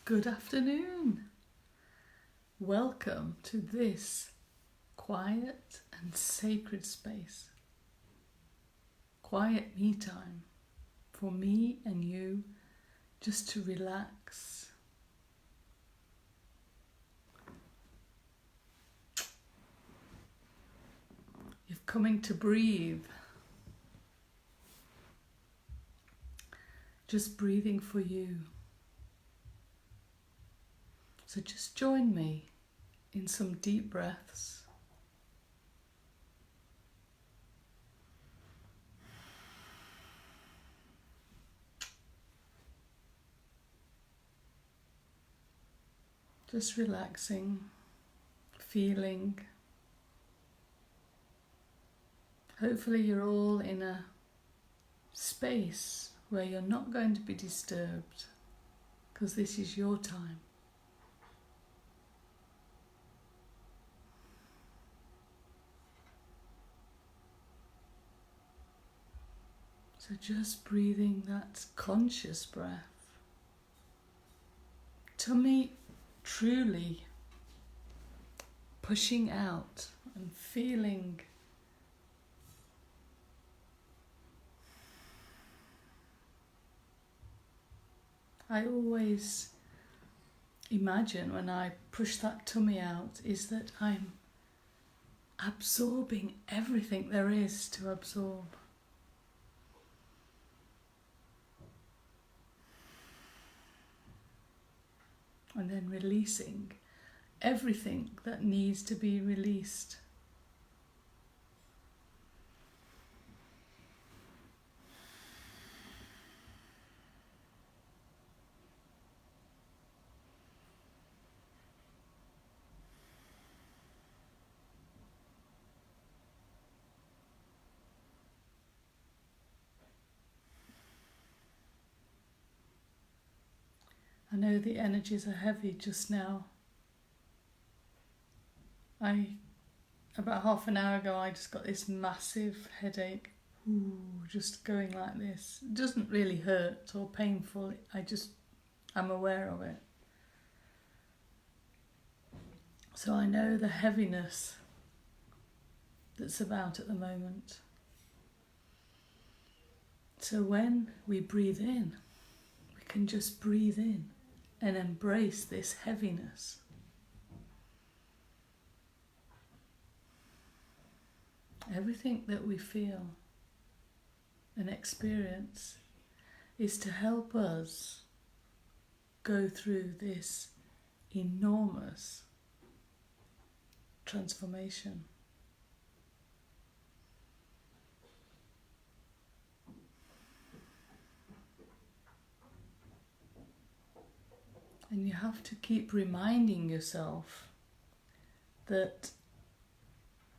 Good afternoon. Welcome to this quiet and sacred space. Quiet me time for me and you just to relax. You're coming to breathe. Just breathing for you. So just join me in some deep breaths. Just relaxing, feeling. Hopefully you're all in a space where you're not going to be disturbed, because this is your time. So just breathing that conscious breath. Tummy truly pushing out and feeling I always imagine when I push that tummy out is that I'm absorbing everything there is to absorb. And then releasing everything that needs to be released. I know the energies are heavy just now. About half an hour ago, I just got this massive headache. Just going like this. It doesn't really hurt or painful. I'm aware of it. So I know the heaviness that's about at the moment. So when we breathe in, we can just breathe in and embrace this heaviness. Everything that we feel and experience is to help us go through this enormous transformation. And you have to keep reminding yourself that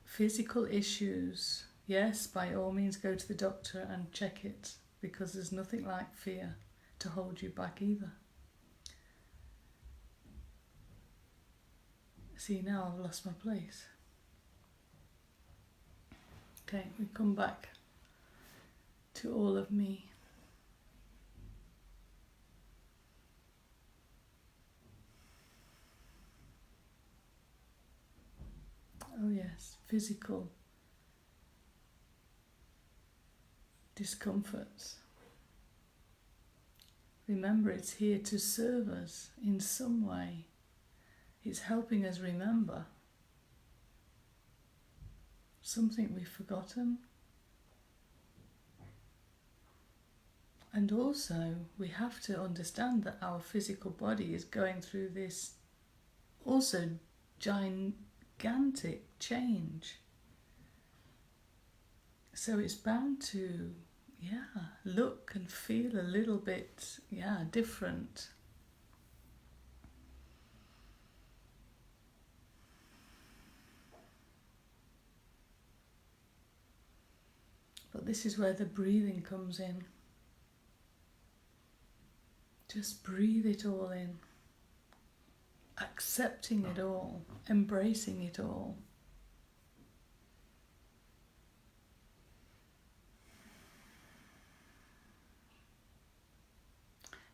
physical issues, yes, by all means go to the doctor and check it, because there's nothing like fear to hold you back either. See, now I've lost my place. Okay, we come back to all of me. Oh yes, physical discomforts. Remember, it's here to serve us in some way. It's helping us remember something we've forgotten. And also, we have to understand that our physical body is going through this also gigantic change. So it's bound to, look and feel a little bit, different. But this is where the breathing comes in. Just breathe it all in. Accepting it all, embracing it all.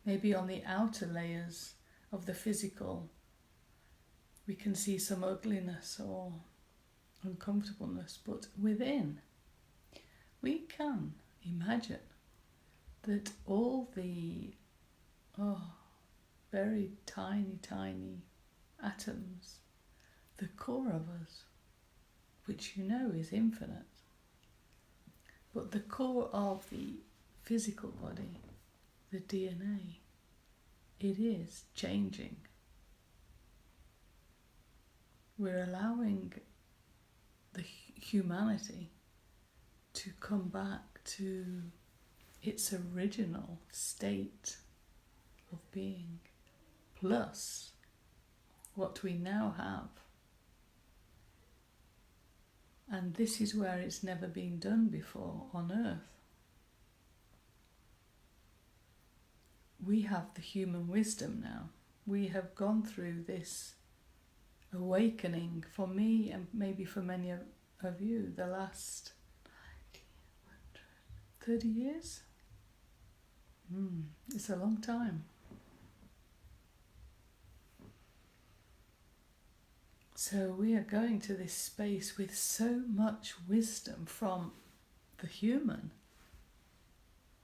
Maybe on the outer layers of the physical, we can see some ugliness or uncomfortableness, but within, we can imagine that all the very tiny, tiny atoms, the core of us, which you know is infinite, but the core of the physical body, the DNA, it is changing. We're allowing the humanity to come back to its original state of being, plus what we now have. And this is where it's never been done before on Earth. We have the human wisdom now. We have gone through this awakening, for me and maybe for many of you, the last 30 years. It's a long time. So we are going to this space with so much wisdom from the human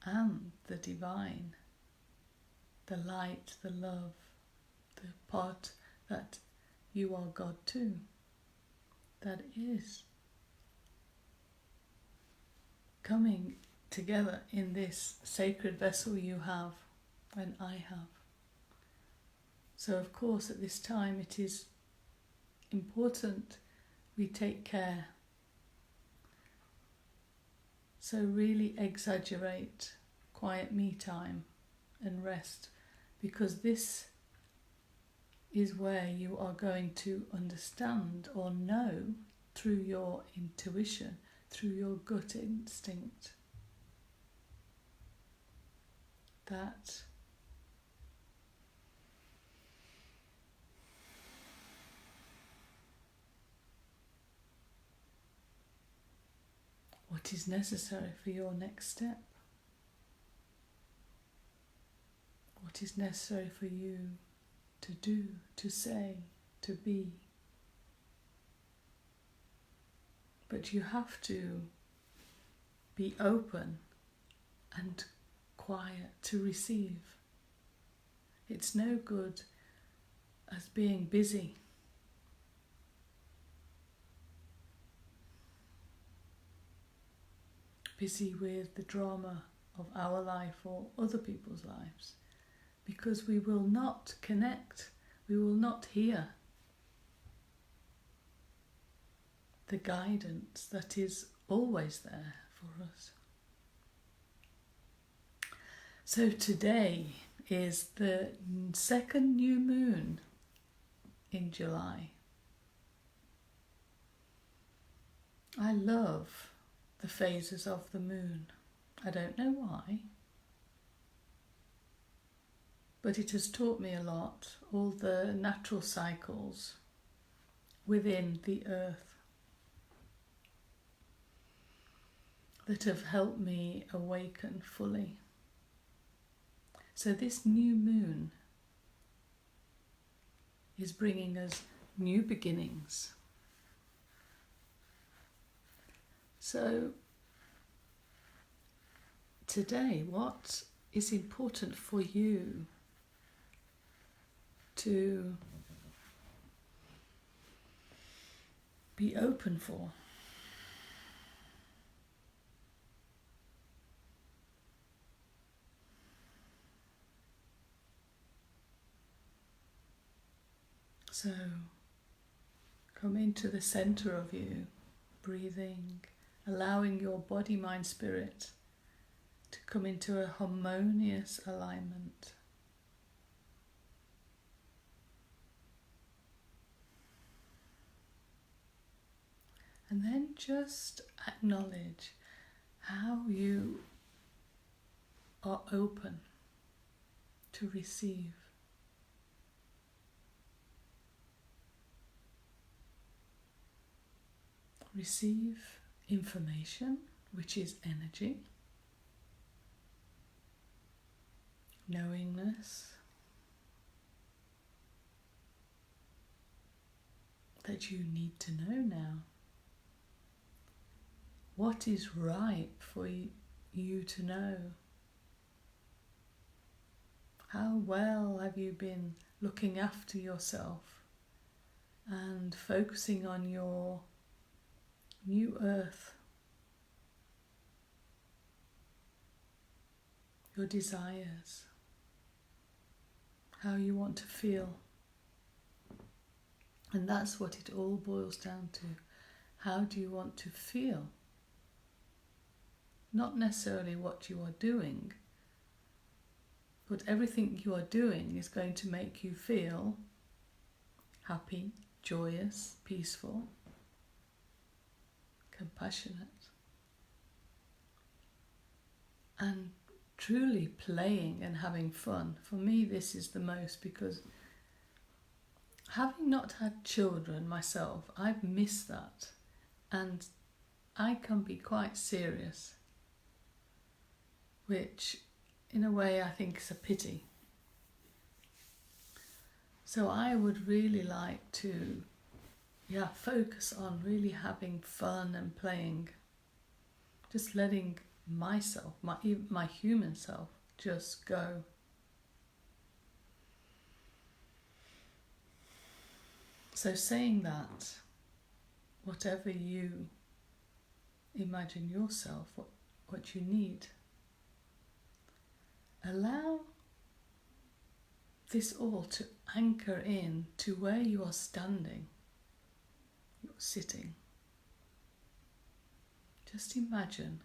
and the divine, the light, the love, the part that you are God too, that is coming together in this sacred vessel you have and I have. So of course at this time it is important we take care. So really exaggerate quiet me time and rest, because this is where you are going to understand or know through your intuition, through your gut instinct, that what is necessary for your next step, what is necessary for you to do, to say, to be. But you have to be open and quiet to receive. It's no good as being busy. Busy with the drama of our life or other people's lives, because we will not connect, we will not hear the guidance that is always there for us. So today is the second new moon in July. I love the phases of the moon. I don't know why, but it has taught me a lot, all the natural cycles within the earth that have helped me awaken fully. So this new moon is bringing us new beginnings. So today, what is important for you to be open for? So come into the center of you, breathing, allowing your body, mind, spirit to come into a harmonious alignment. And then just acknowledge how you are open to receive. Receive information, which is energy, knowingness, that you need to know now? What is ripe for you to know? How well have you been looking after yourself and focusing on your new earth, your desires, how you want to feel? And that's what it all boils down to. How do you want to feel? Not necessarily what you are doing, but everything you are doing is going to make you feel happy, joyous, peaceful, compassionate, and truly playing and having fun. For me, this is the most, because having not had children myself, I've missed that, and I can be quite serious, which in a way I think is a pity. So I would really like to focus on really having fun and playing, just letting myself, my human self, just go. So saying that, whatever you imagine yourself, what you need, allow this all to anchor in to where you are standing, you're sitting. Just imagine.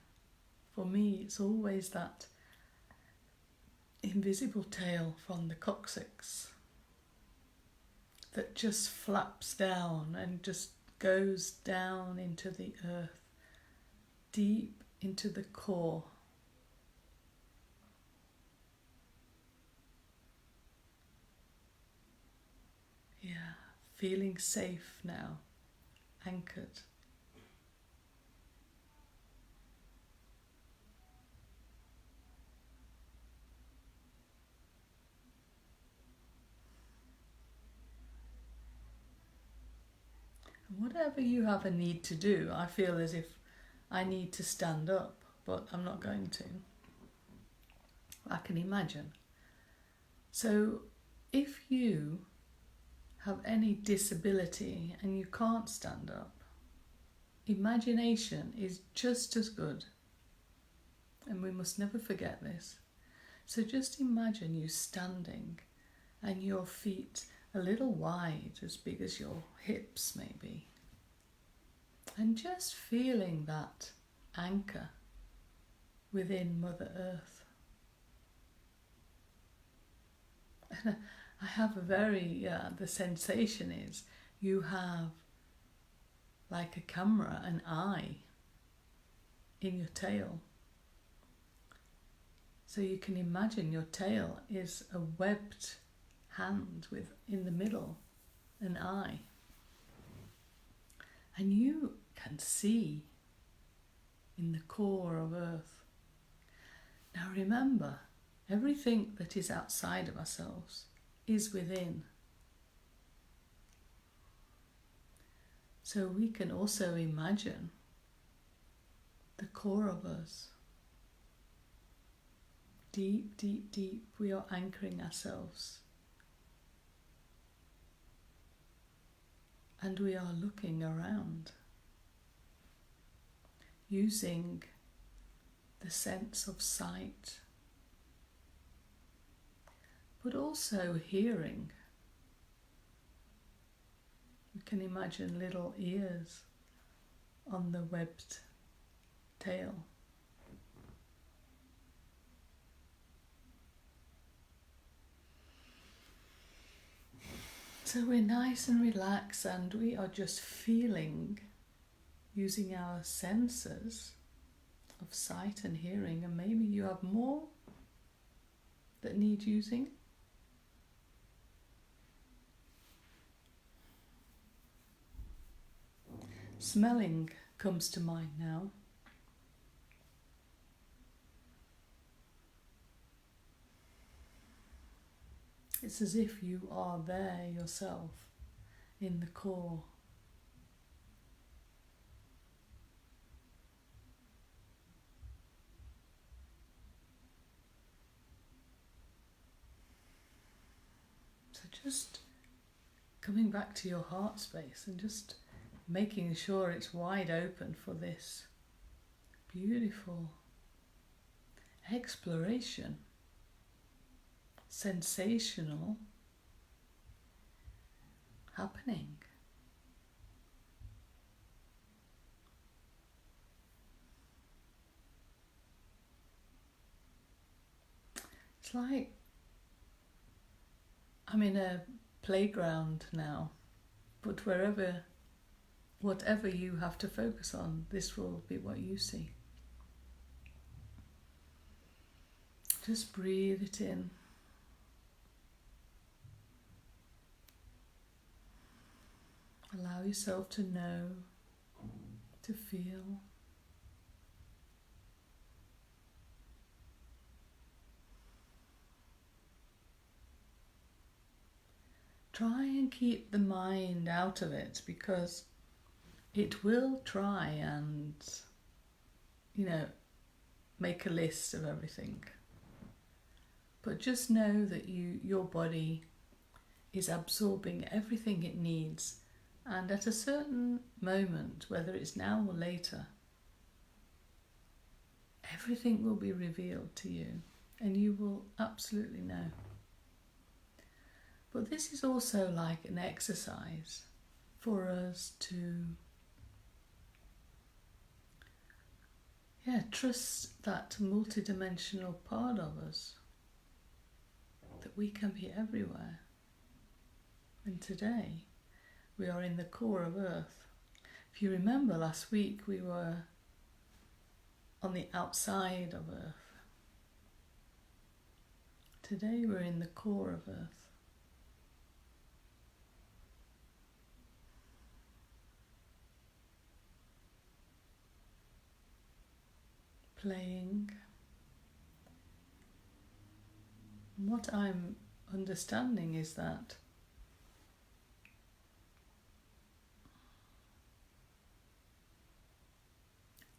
For me, it's always that invisible tail from the coccyx that just flaps down and just goes down into the earth, deep into the core. Yeah, feeling safe now, anchored. And whatever you have a need to do, I feel as if I need to stand up, but I'm not going to. I can imagine. So if you have any disability and you can't stand up, imagination is just as good. And we must never forget this. So just imagine you standing and your feet a little wide, as big as your hips maybe. And just feeling that anchor within Mother Earth. And I have a very, the sensation is you have like a camera, an eye in your tail. So you can imagine your tail is a webbed hand with, in the middle, an eye. And you can see in the core of Earth. Now remember, everything that is outside of ourselves is within. So we can also imagine the core of us. Deep, deep, deep, we are anchoring ourselves. And we are looking around, using the sense of sight, but also hearing. You can imagine little ears on the webbed tail. So we're nice and relaxed, and we are just feeling, using our senses of sight and hearing, and maybe you have more that need using. Smelling comes to mind now. It's as if you are there yourself, in the core, So just coming back to your heart space and just making sure it's wide open for this beautiful exploration, sensational happening. It's like I'm in a playground now, but whatever you have to focus on, this will be what you see. Just breathe it in. Allow yourself to know, to feel. Try and keep the mind out of it, because it will try and, make a list of everything. But just know that your body is absorbing everything it needs, and at a certain moment, whether it's now or later, everything will be revealed to you and you will absolutely know. But this is also like an exercise for us to trust that multidimensional part of us, that we can be everywhere. And today we are in the core of Earth. If you remember last week, we were on the outside of Earth. Today we're in the core of Earth. Playing. What I'm understanding is that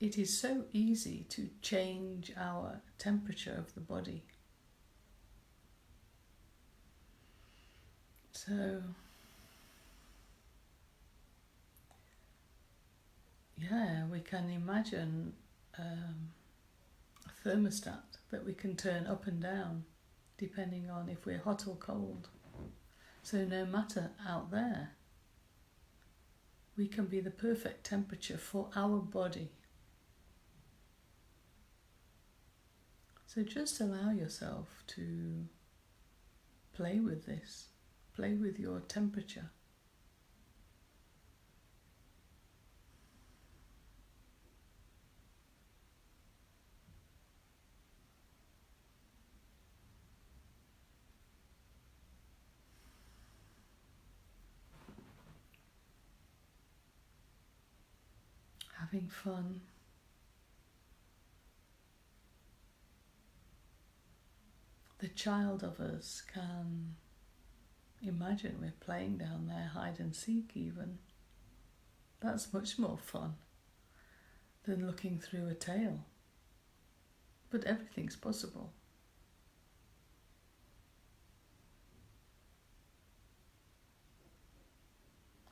it is so easy to change our temperature of the body. So, we can imagine a thermostat that we can turn up and down depending on if we're hot or cold. So no matter out there, we can be the perfect temperature for our body. So just allow yourself to play with this, play with your temperature. Having fun. The child of us can imagine we're playing down there, hide and seek even. That's much more fun than looking through a tail. But everything's possible.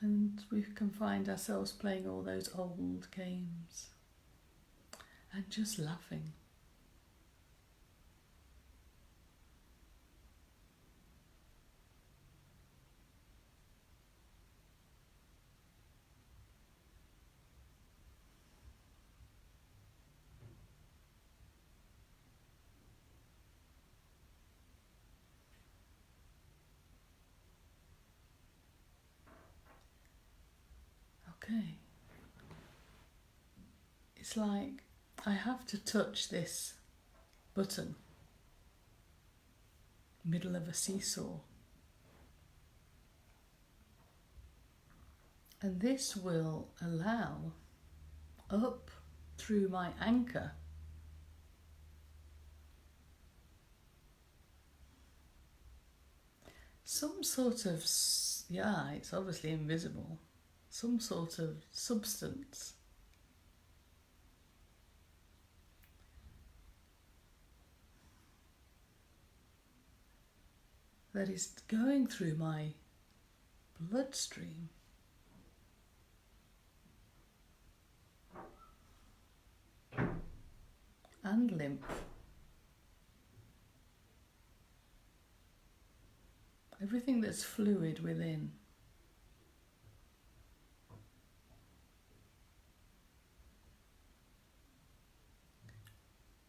And we can find ourselves playing all those old games and just laughing. Okay. It's like I have to touch this button, middle of a seesaw. And this will allow up through my anchor some sort of, it's obviously invisible, some sort of substance. that is going through my bloodstream. And lymph. Everything that's fluid within.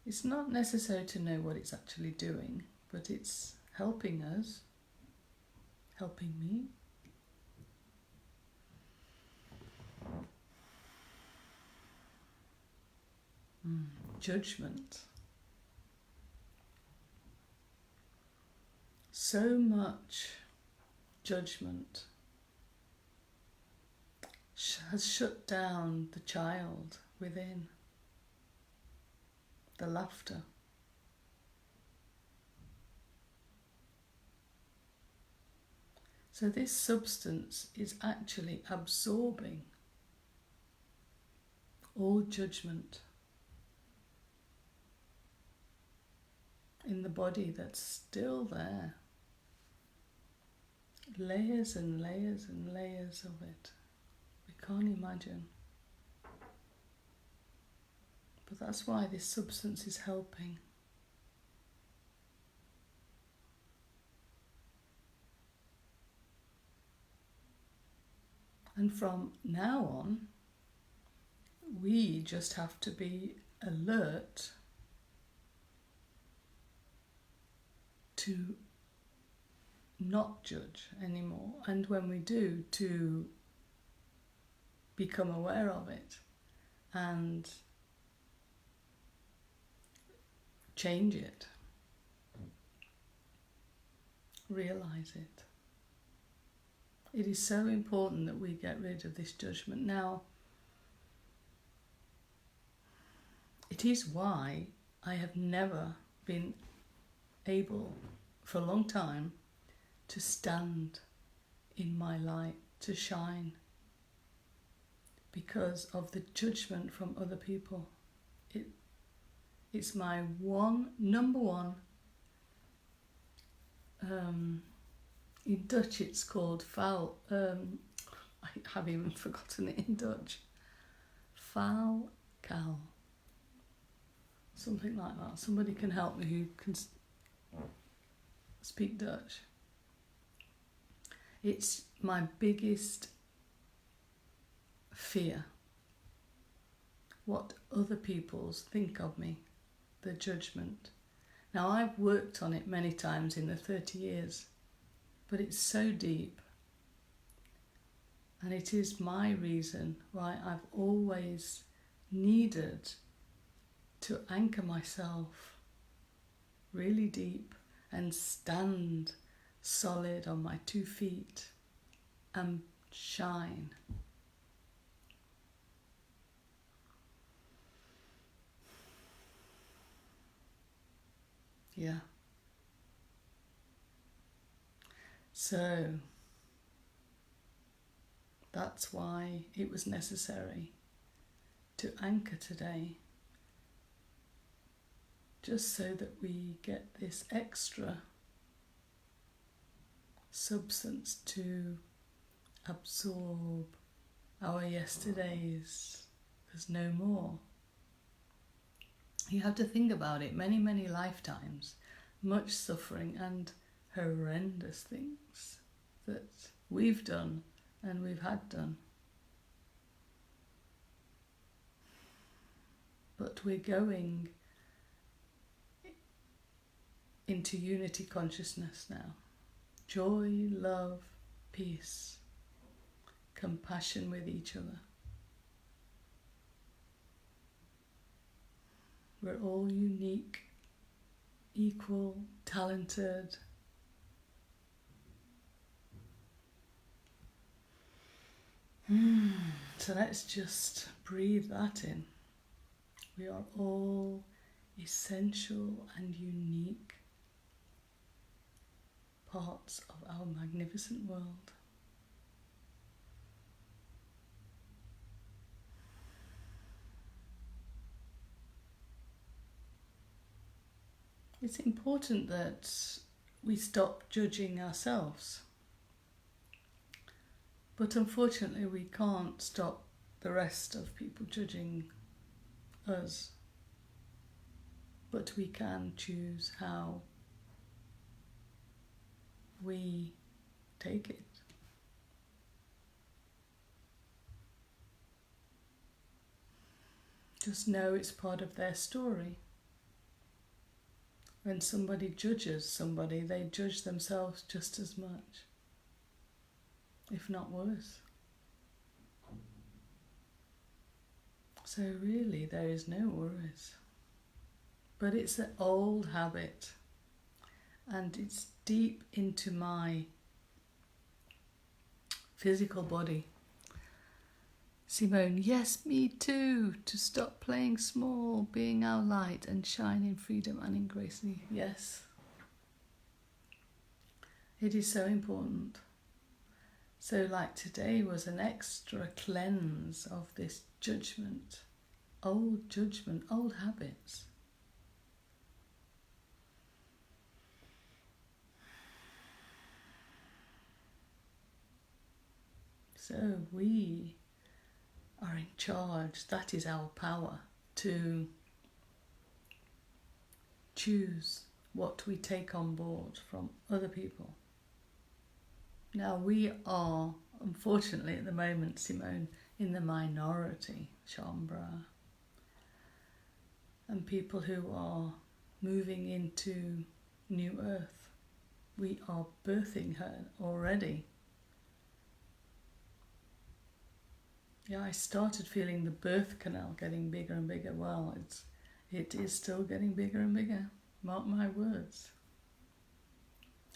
It's not necessary to know what it's actually doing, but it's helping us, helping me. Judgment. So much judgment has shut down the child within, the laughter. So this substance is actually absorbing all judgment in the body that's still there. Layers and layers and layers of it. We can't imagine. But that's why this substance is helping. And from now on, we just have to be alert to not judge anymore, and when we do, to become aware of it and change it, realize it. It is so important that we get rid of this judgment. Now, it is why I have never been able, for a long time, to stand in my light, to shine, because of the judgment from other people. It's my number one. In Dutch it's called foul. I have even forgotten it in Dutch. Valkuil. Something like that. Somebody can help me who can speak Dutch. It's my biggest fear. What other people think of me. The judgment. Now, I've worked on it many times in the 30 years, but it's so deep. And it is my reason why I've always needed to anchor myself really deep and stand solid on my 2 feet and shine. Yeah. So that's why it was necessary to anchor today, just so that we get this extra substance to absorb our yesterdays. There's no more. You have to think about it, many, many lifetimes, much suffering and horrendous things that we've done and we've had done. But we're going into unity consciousness now. Joy, love, peace, compassion with each other. We're all unique, equal, talented. So let's just breathe that in. We are all essential and unique parts of our magnificent world. It's important that we stop judging ourselves. But unfortunately we can't stop the rest of people judging us. But we can choose how we take it. Just know it's part of their story. When somebody judges somebody, they judge themselves just as much, if not worse. So really, there is no worries. But it's an old habit, and it's deep into my physical body. Simone, yes, me too, to stop playing small, being our light and shine in freedom and in grace. Yes. It is so important. So like today was an extra cleanse of this judgment, old habits. So we are in charge. That is our power, to choose what we take on board from other people. Now we are, unfortunately at the moment, Simone, in the minority, Shambra, and people who are moving into New Earth. We are birthing her already. Yeah, I started feeling the birth canal getting bigger and bigger. Well, it is still getting bigger and bigger. Mark my words.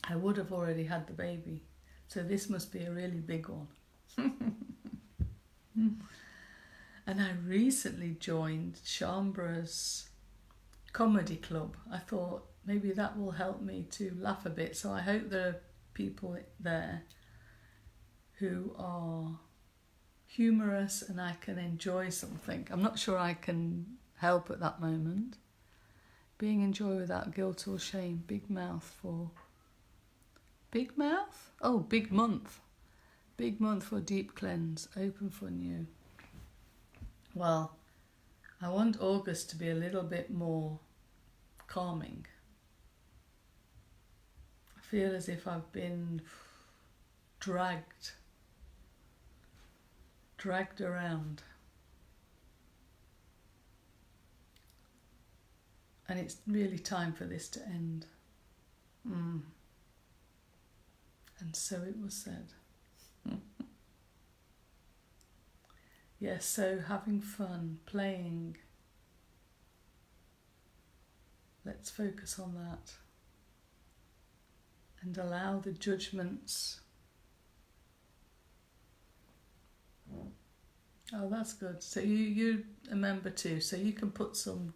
I would have already had the baby, so this must be a really big one. And I recently joined Shambra's comedy club. I thought maybe that will help me to laugh a bit. So I hope there are people there who are humorous and I can enjoy something. I'm not sure I can help at that moment. Being enjoy without guilt or shame. Big mouth for... Big mouth? Oh, big month. Big month for deep cleanse. Open for new. Well, I want August to be a little bit more calming. I feel as if I've been dragged around. And it's really time for this to end. And so it was said. Yes, so having fun, playing. Let's focus on that. And allow the judgments. Oh, that's good. So you're a member too, so you can put some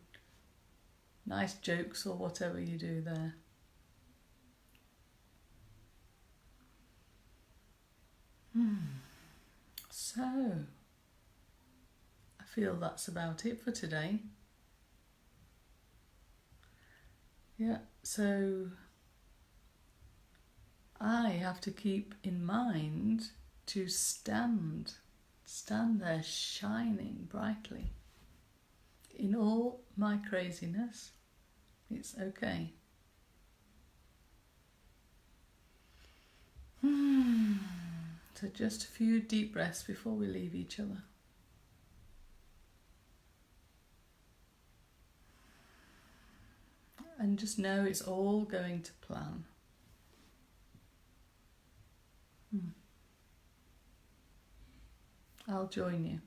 nice jokes or whatever you do there. So, I feel that's about it for today. Yeah, so I have to keep in mind to stand there shining brightly. In all my craziness, it's okay. So just a few deep breaths before we leave each other. And just know it's all going to plan. I'll join you.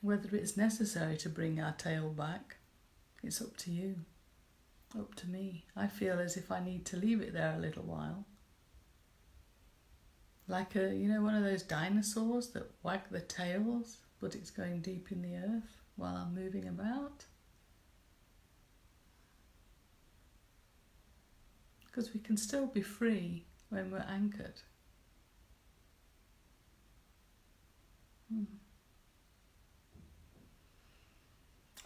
Whether it's necessary to bring our tail back, it's up to you, up to me. I feel as if I need to leave it there a little while. Like one of those dinosaurs that wag the tails, but it's going deep in the earth while I'm moving about. because we can still be free when we're anchored.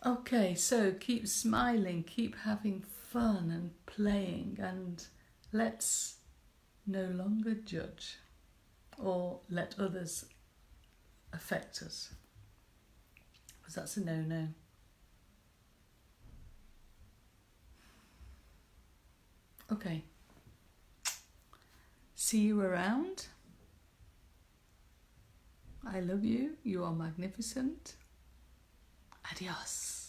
Okay, so keep smiling, keep having fun and playing, and let's no longer judge or let others affect us, because that's a no-no. Okay, see you around. I love you. You are magnificent. Adios.